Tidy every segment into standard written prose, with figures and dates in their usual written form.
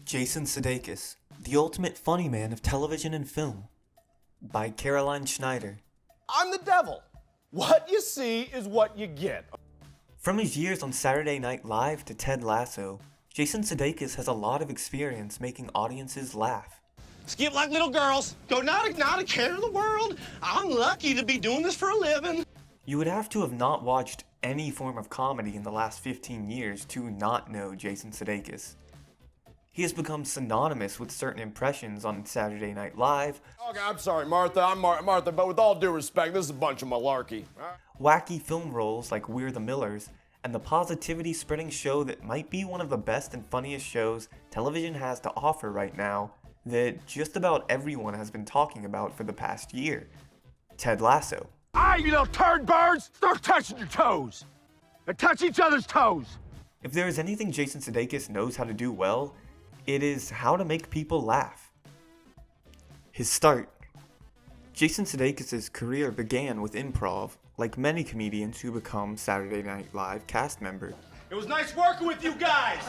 Jason Sudeikis, the ultimate funny man of television and film, by Caroline Schneider. I'm the devil. What you see is what you get. From his years on Saturday Night Live to Ted Lasso, Jason Sudeikis has a lot of experience making audiences laugh. Skip like little girls. Go not a care in the world. I'm lucky to be doing this for a living. You would have to have not watched any form of comedy in the last 15 years to not know Jason Sudeikis. He has become synonymous with certain impressions on Saturday Night Live. Okay, I'm sorry, Martha. I'm Martha, but with all due respect, this is a bunch of malarkey. Wacky film roles like We're the Millers, and the positivity-spreading show that might be one of the best and funniest shows television has to offer right now that just about everyone has been talking about for the past year, Ted Lasso. You little turd birds! Start touching your toes! And touch each other's toes! If there is anything Jason Sudeikis knows how to do well, it is how to make people laugh. His start. Jason Sudeikis' career began with improv, like many comedians who become Saturday Night Live cast members. It was nice working with you guys.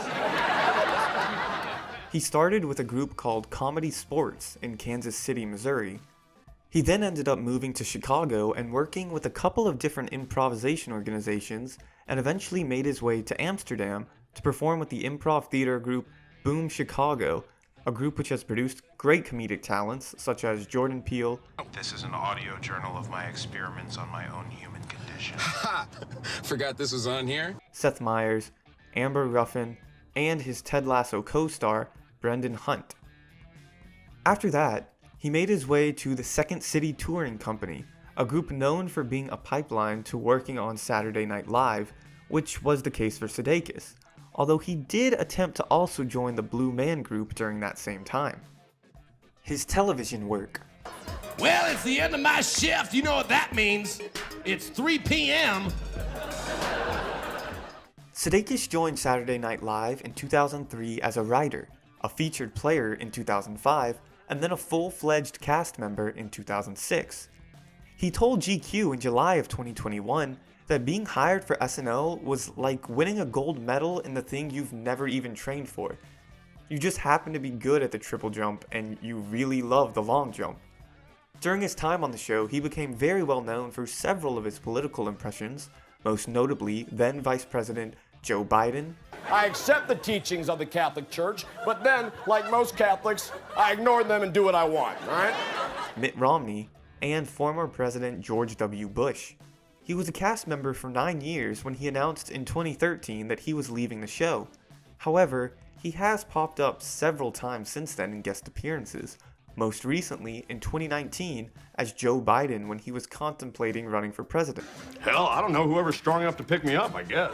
He started with a group called Comedy Sports in Kansas City, Missouri. He then ended up moving to Chicago and working with a couple of different improvisation organizations, and eventually made his way to Amsterdam to perform with the improv theater group Boom Chicago, a group which has produced great comedic talents such as Jordan Peele. This is an audio journal of my experiments on my own human condition. Ha! Forgot this was on here? Seth Meyers, Amber Ruffin, and his Ted Lasso co-star, Brendan Hunt. After that, he made his way to the Second City Touring Company, a group known for being a pipeline to working on Saturday Night Live, which was the case for Sudeikis, although he did attempt to also join the Blue Man Group during that same time. His television work. Well, it's the end of my shift. You know what that means. It's 3 p.m. Sudeikis joined Saturday Night Live in 2003 as a writer, a featured player in 2005, and then a full-fledged cast member in 2006. He told GQ in July of 2021 that being hired for SNL was like winning a gold medal in the thing you've never even trained for. You just happen to be good at the triple jump and you really love the long jump. During his time on the show, he became very well known for several of his political impressions, most notably then Vice President Joe Biden. I accept the teachings of the Catholic Church, but then, like most Catholics, I ignore them and do what I want, all right? Mitt Romney, and former President George W. Bush. He was a cast member for 9 years when he announced in 2013 that he was leaving the show. However, he has popped up several times since then in guest appearances, most recently in 2019 as Joe Biden when he was contemplating running for president. Hell, I don't know whoever's strong enough to pick me up, I guess.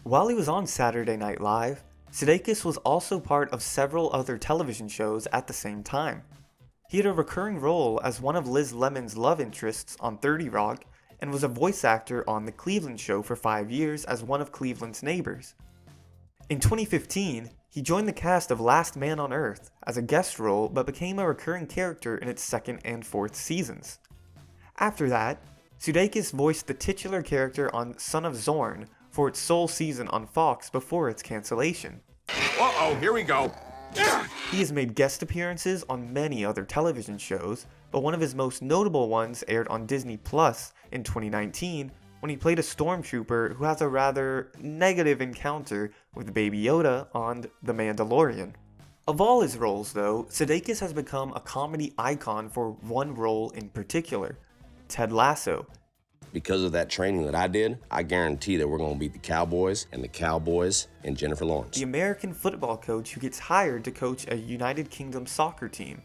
While he was on Saturday Night Live, Sudeikis was also part of several other television shows at the same time. He had a recurring role as one of Liz Lemon's love interests on 30 Rock, and was a voice actor on The Cleveland Show for 5 years as one of Cleveland's neighbors. In 2015, he joined the cast of Last Man on Earth as a guest role but became a recurring character in its second and fourth seasons. After that, Sudeikis voiced the titular character on Son of Zorn for its sole season on Fox before its cancellation. Uh-oh, here we go. He has made guest appearances on many other television shows, but one of his most notable ones aired on Disney Plus in 2019 when he played a stormtrooper who has a rather negative encounter with Baby Yoda on The Mandalorian. Of all his roles though, Sudeikis has become a comedy icon for one role in particular, Ted Lasso. Because of that training that I did, I guarantee that we're going to beat the Cowboys and Jennifer Lawrence. The American football coach who gets hired to coach a United Kingdom soccer team.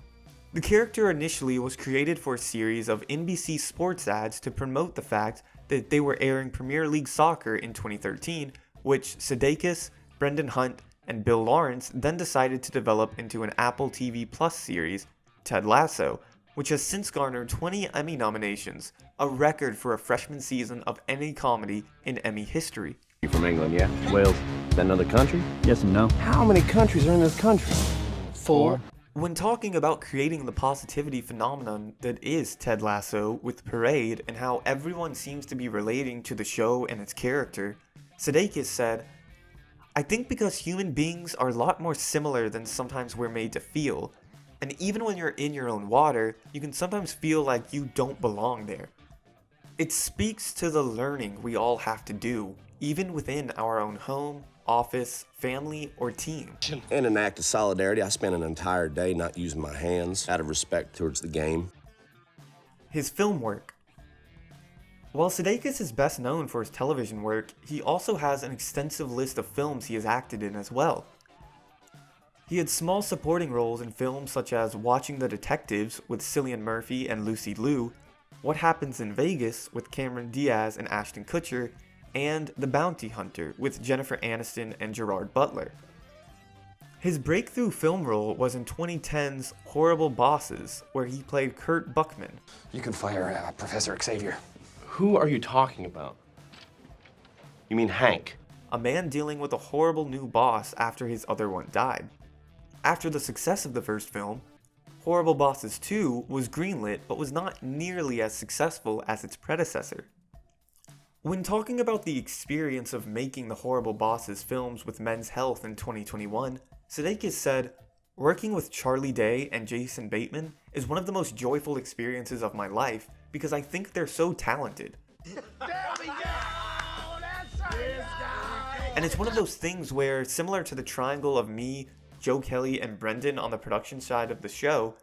The character initially was created for a series of NBC sports ads to promote the fact that they were airing Premier League soccer in 2013, which Sudeikis, Brendan Hunt, and Bill Lawrence then decided to develop into an Apple TV Plus series, Ted Lasso, which has since garnered 20 Emmy nominations, a record for a freshman season of any comedy in Emmy history. You from England, yeah? Wales. Is that another country? Yes and no. How many countries are in this country? 4. When talking about creating the positivity phenomenon that is Ted Lasso with Parade and how everyone seems to be relating to the show and its character, Sudeikis said, "I think because human beings are a lot more similar than sometimes we're made to feel, and even when you're in your own water, you can sometimes feel like you don't belong there. It speaks to the learning we all have to do, even within our own home, office, family, or team." In an act of solidarity, I spent an entire day not using my hands out of respect towards the game. His film work. While Sudeikis is best known for his television work, he also has an extensive list of films he has acted in as well. He had small supporting roles in films such as Watching the Detectives with Cillian Murphy and Lucy Liu, What Happens in Vegas with Cameron Diaz and Ashton Kutcher, and The Bounty Hunter with Jennifer Aniston and Gerard Butler. His breakthrough film role was in 2010's Horrible Bosses, where he played Kurt Buckman. You can fire Professor Xavier. Who are you talking about? You mean Hank? A man dealing with a horrible new boss after his other one died. After the success of the first film, Horrible Bosses 2 was greenlit but was not nearly as successful as its predecessor. When talking about the experience of making the Horrible Bosses films with Men's Health in 2021, Sudeikis said, "Working with Charlie Day and Jason Bateman is one of the most joyful experiences of my life because I think they're so talented. And it's one of those things where, similar to the triangle of me, Joe Kelly, and Brendan on the production side of the show,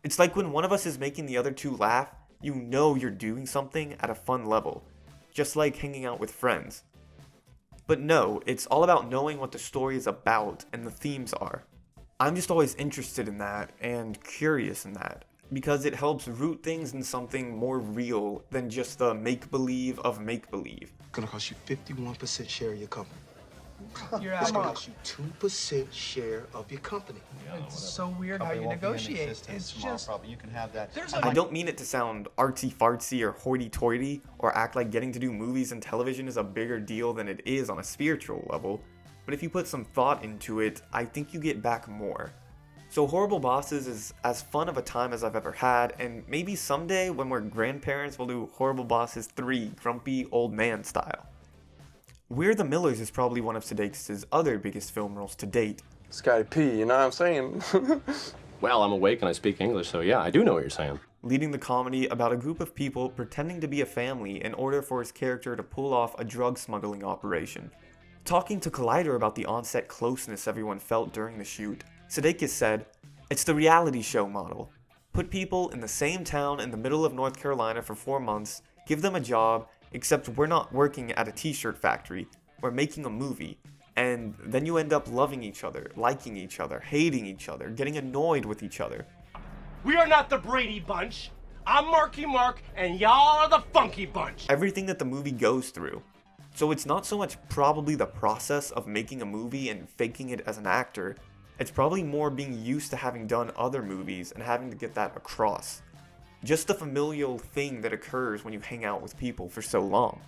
it's like when one of us is making the other two laugh, you know you're doing something at a fun level. Just like hanging out with friends. But no, it's all about knowing what the story is about and the themes are. I'm just always interested in that and curious in that, because it helps root things in something more real than just the make-believe of make-believe." It's gonna cost you 51% share of your company. You're It's out. gonna cost you 2% share of your company. It's so weird how you negotiate. It's just you can have that. I don't mean it to sound artsy-fartsy or hoity-toity, or act like getting to do movies and television is a bigger deal than it is on a spiritual level, but if you put some thought into it, I think you get back more. So Horrible Bosses is as fun of a time as I've ever had, and maybe someday when we're grandparents we'll do Horrible Bosses 3 grumpy old man style. We're the Millers is probably one of Sudeikis' other biggest film roles to date. Scotty P, you know what I'm saying? Well, I'm awake and I speak English, so yeah, I do know what you're saying. Leading the comedy about a group of people pretending to be a family in order for his character to pull off a drug smuggling operation. Talking to Collider about the on-set closeness everyone felt during the shoot, Sudeikis said, "It's the reality show model. Put people in the same town in the middle of North Carolina for 4 months, give them a job, except we're not working at a t-shirt factory, we're making a movie, and then you end up loving each other, liking each other, hating each other, getting annoyed with each other." We are not the Brady Bunch. I'm Marky Mark, and y'all are the Funky Bunch. Everything that the movie goes through. So it's not so much probably the process of making a movie and faking it as an actor, it's probably more being used to having done other movies and having to get that across. Just the familial thing that occurs when you hang out with people for so long.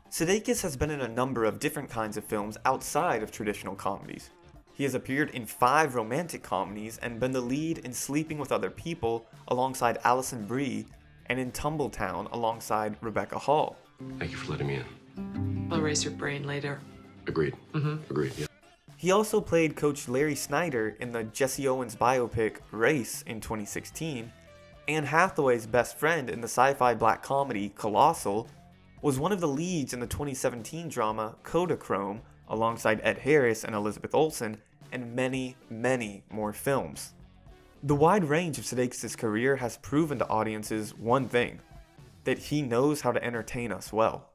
Sudeikis has been in a number of different kinds of films outside of traditional comedies. He has appeared in 5 romantic comedies and been the lead in Sleeping with Other People alongside Alison Brie and in Tumbletown alongside Rebecca Hall. Thank you for letting me in. I'll erase your brain later. Agreed. Agreed, yeah. He also played Coach Larry Snyder in the Jesse Owens biopic Race in 2016, Anne Hathaway's best friend in the sci-fi black comedy Colossal, was one of the leads in the 2017 drama Kodachrome alongside Ed Harris and Elizabeth Olsen, and many, many more films. The wide range of Sudeikis' career has proven to audiences one thing, that he knows how to entertain us well.